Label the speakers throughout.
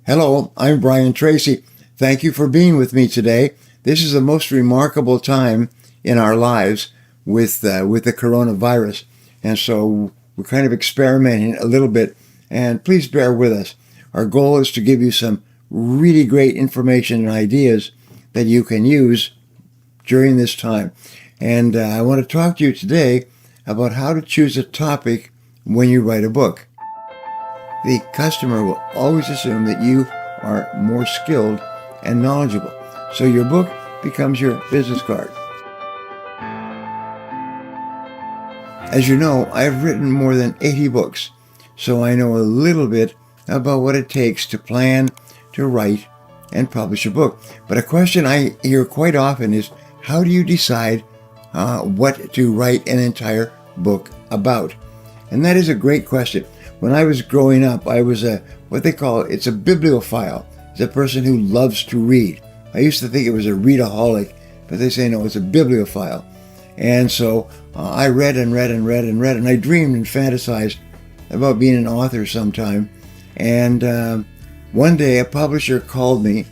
Speaker 1: Hello, I'm Brian Tracy. Thank you for being with me today. This is the most remarkable time in our lives with the coronavirus. And so we're kind of experimenting a little bit, and please bear with us. Our goal is to give you some really great information and ideas that you can use during this time. And I want to talk to you today about how to choose a topic when you write a book. The customer will always assume that you are more skilled and knowledgeable. So your book becomes your business card. As you know, I've written more than 80 books, so I know a little bit about what it takes to plan, to write, and publish a book. But a question I hear quite often is, how do you decide what to write an entire book about? And that is a great question. When I was growing up, I was what they call, it's a bibliophile. It's a person who loves to read. I used to think it was a readaholic, but they say no, it's a bibliophile. And so I read and read and read and read, and I dreamed and fantasized about being an author sometime. And one day a publisher called me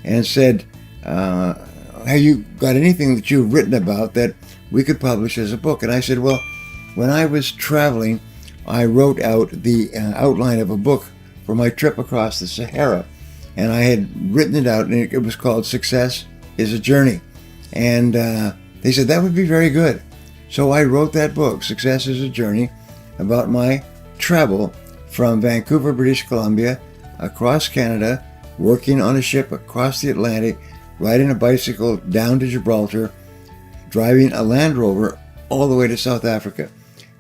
Speaker 1: and said, have you got anything that you've written about that we could publish as a book? And I said, well, when I was traveling, I wrote out the outline of a book for my trip across the Sahara. And I had written it out, and it was called Success is a Journey. And they said, that would be very good. So I wrote that book, Success is a Journey, about my travel from Vancouver, British Columbia, across Canada, working on a ship across the Atlantic, riding a bicycle down to Gibraltar, driving a Land Rover all the way to South Africa.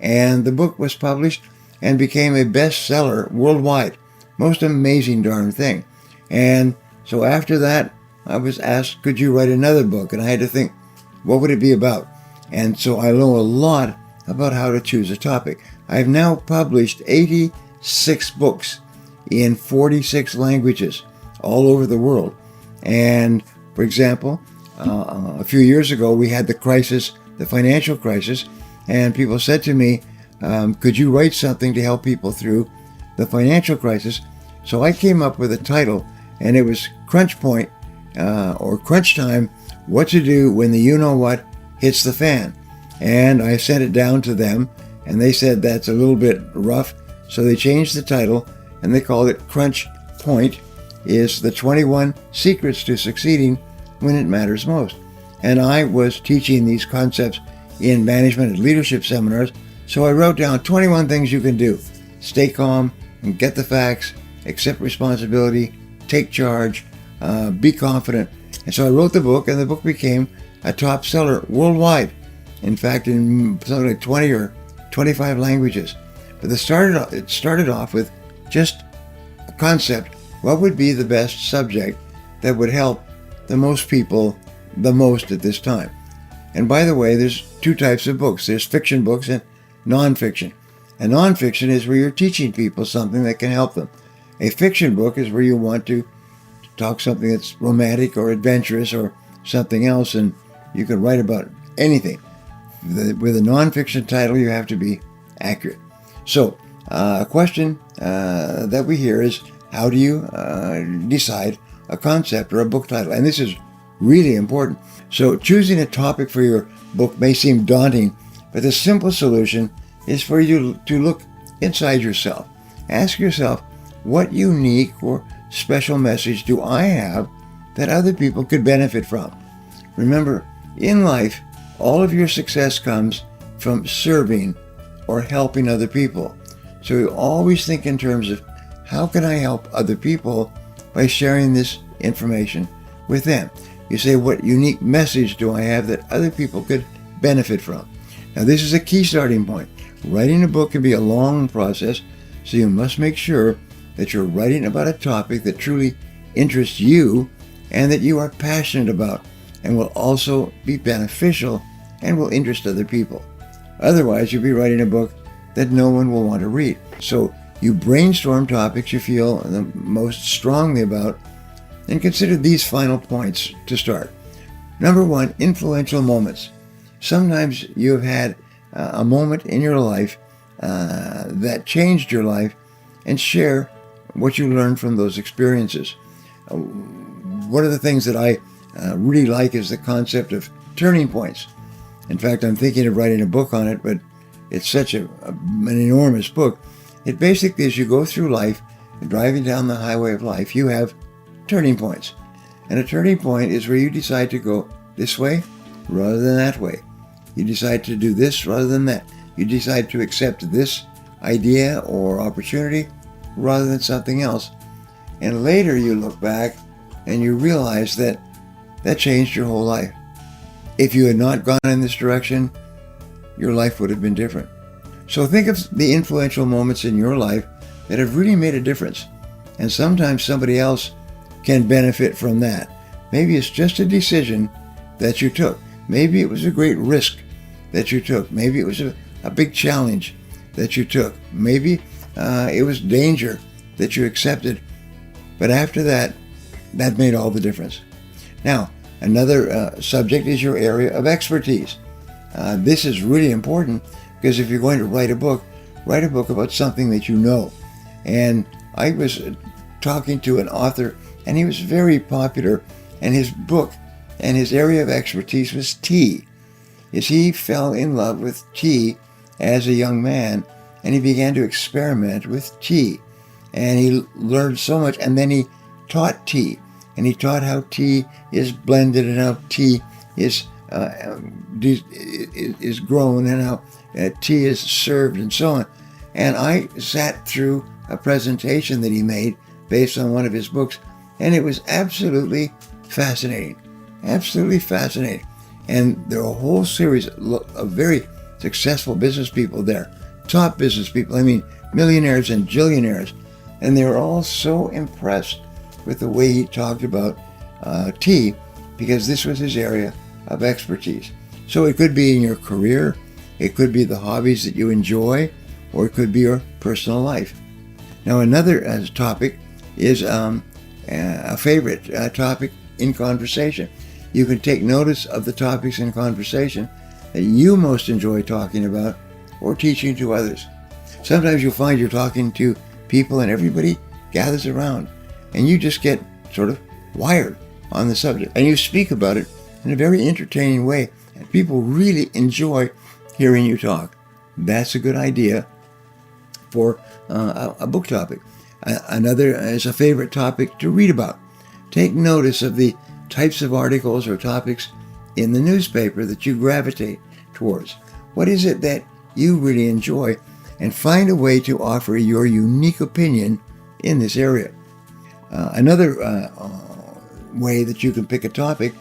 Speaker 1: And the book was published and became a bestseller worldwide. Most amazing darn thing. And so after that, I was asked, could you write another book? And I had to think, what would it be about? And so I know a lot about how to choose a topic. I've now published 86 books in 46 languages all over the world. And for example, a few years ago, we had the crisis, the financial crisis, and people said to me, could you write something to help people through the financial crisis? So I came up with a title, and it was Crunch Point, or Crunch Time, What to Do When the You-Know-What Hits the Fan. And I sent it down to them, and they said that's a little bit rough, so they changed the title, and they called it Crunch Point, is the 21 Secrets to Succeeding When It Matters Most. And I was teaching these concepts in management and leadership seminars, so I wrote down 21 things you can do. Stay calm and get the facts, accept responsibility, take charge, be confident. And so I wrote the book, and the book became a top seller worldwide. In fact, in something like 20 or 25 languages. But it started off with just a concept. What would be the best subject that would help the most people the most at this time? And by the way, there's two types of books. There's fiction books and nonfiction. And nonfiction is where you're teaching people something that can help them. A fiction book is where you want to talk something that's romantic or adventurous or something else, and you can write about anything. With a nonfiction title, you have to be accurate. So, a question that we hear is, how do you decide a concept or a book title? And this is really important. So choosing a topic for your book may seem daunting, but the simple solution is for you to look inside yourself. Ask yourself, what unique or special message do I have that other people could benefit from? Remember, in life, all of your success comes from serving or helping other people. So you always think in terms of, how can I help other people by sharing this information with them? You say, what unique message do I have that other people could benefit from? Now, this is a key starting point. Writing a book can be a long process, so you must make sure that you're writing about a topic that truly interests you and that you are passionate about and will also be beneficial and will interest other people. Otherwise, you'll be writing a book that no one will want to read. So you brainstorm topics you feel the most strongly about, and consider these final points to start. Number one, influential moments. Sometimes you have had a moment in your life that changed your life, and share what you learn from those experiences. One of the things that I really like is the concept of turning points. In fact, I'm thinking of writing a book on it, but it's such an enormous book. It basically, as you go through life, driving down the highway of life, you have turning points. And a turning point is where you decide to go this way rather than that way. You decide to do this rather than that. You decide to accept this idea or opportunity rather than something else. And later you look back and you realize that that changed your whole life. If you had not gone in this direction, your life would have been different. So think of the influential moments in your life that have really made a difference. And sometimes somebody else can benefit from that. Maybe it's just a decision that you took. Maybe it was a great risk that you took. Maybe it was a big challenge that you took. Maybe it was danger that you accepted. But after that, that made all the difference. Now, another subject is your area of expertise. This is really important because if you're going to write a book about something that you know. And I was talking to an author, and he was very popular, and his book and his area of expertise was tea. He fell in love with tea as a young man, and he began to experiment with tea. And he learned so much, and then he taught tea. And he taught how tea is blended and how tea is grown and how tea is served and so on. And I sat through a presentation that he made based on one of his books, and it was absolutely fascinating. Absolutely fascinating. And there are a whole series of very successful business people there, top business people, I mean millionaires and jillionaires, and they were all so impressed with the way he talked about tea, because this was his area of expertise. So it could be in your career, it could be the hobbies that you enjoy, or it could be your personal life. Now another topic is a favorite topic in conversation. You can take notice of the topics in conversation that you most enjoy talking about or teaching to others. Sometimes you'll find you're talking to people and everybody gathers around and you just get sort of wired on the subject and you speak about it in a very entertaining way and people really enjoy hearing you talk. That's a good idea for a book topic. Another is a favorite topic to read about. Take notice of the types of articles or topics in the newspaper that you gravitate towards. What is it that you really enjoy? And find a way to offer your unique opinion in this area. Another way that you can pick a topic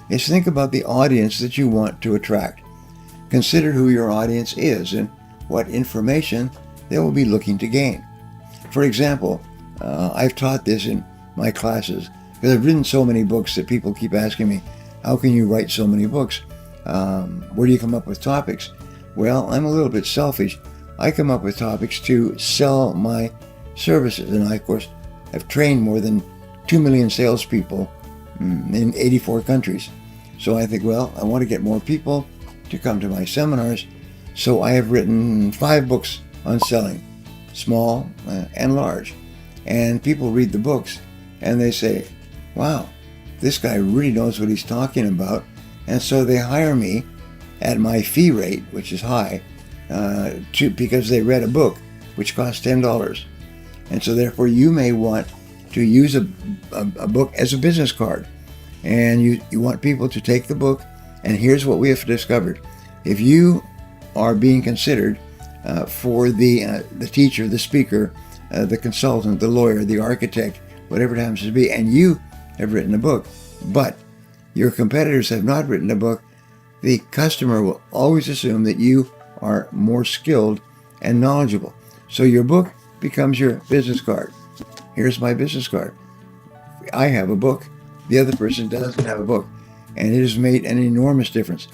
Speaker 1: is think about the audience that you want to attract. Consider who your audience is and what information they will be looking to gain. For example, I've taught this in my classes because I've written so many books that people keep asking me, how can you write so many books? Where do you come up with topics? Well, I'm a little bit selfish. I come up with topics to sell my services. And I, of course, have trained more than 2 million salespeople in 84 countries. So I think, well, I want to get more people to come to my seminars. So I have written 5 books on selling, small and large. And people read the books and they say, wow, this guy really knows what he's talking about. And so they hire me at my fee rate, which is high, because they read a book which costs $10. And so therefore you may want to use a book as a business card. And you want people to take the book, and here's what we have discovered. If you are being considered for the teacher, the speaker, the consultant, the lawyer, the architect, whatever it happens to be, and you have written a book, but your competitors have not written a book, the customer will always assume that you are more skilled and knowledgeable. So your book becomes your business card. Here's my business card. I have a book. The other person doesn't have a book. And it has made an enormous difference.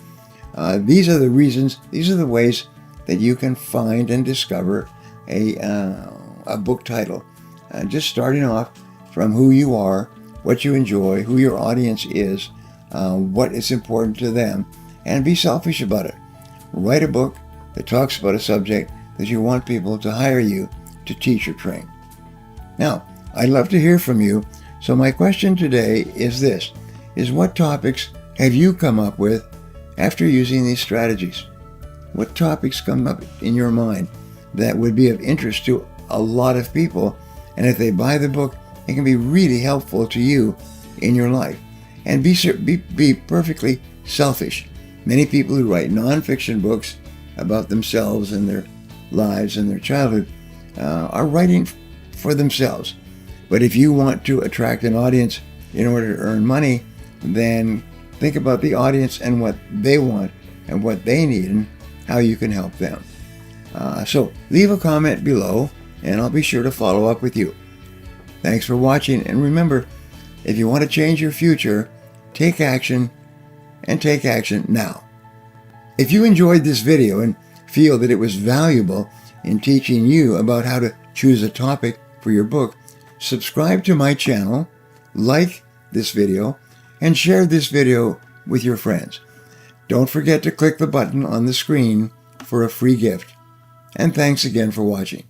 Speaker 1: These are the reasons, these are the ways that you can find and discover a book title. Just starting off from who you are, what you enjoy, who your audience is, what is important to them, and be selfish about it. Write a book that talks about a subject that you want people to hire you to teach or train. Now, I'd love to hear from you. So my question today is this, is what topics have you come up with after using these strategies? What topics come up in your mind that would be of interest to a lot of people? And if they buy the book, it can be really helpful to you in your life. And be perfectly selfish. Many people who write nonfiction books about themselves and their lives and their childhood are writing for themselves. But if you want to attract an audience in order to earn money, then think about the audience and what they want and what they need and how you can help them. So leave a comment below and I'll be sure to follow up with you. Thanks for watching, and remember, if you want to change your future, take action, and take action now. If you enjoyed this video and feel that it was valuable in teaching you about how to choose a topic for your book, subscribe to my channel, like this video, and share this video with your friends. Don't forget to click the button on the screen for a free gift. And thanks again for watching.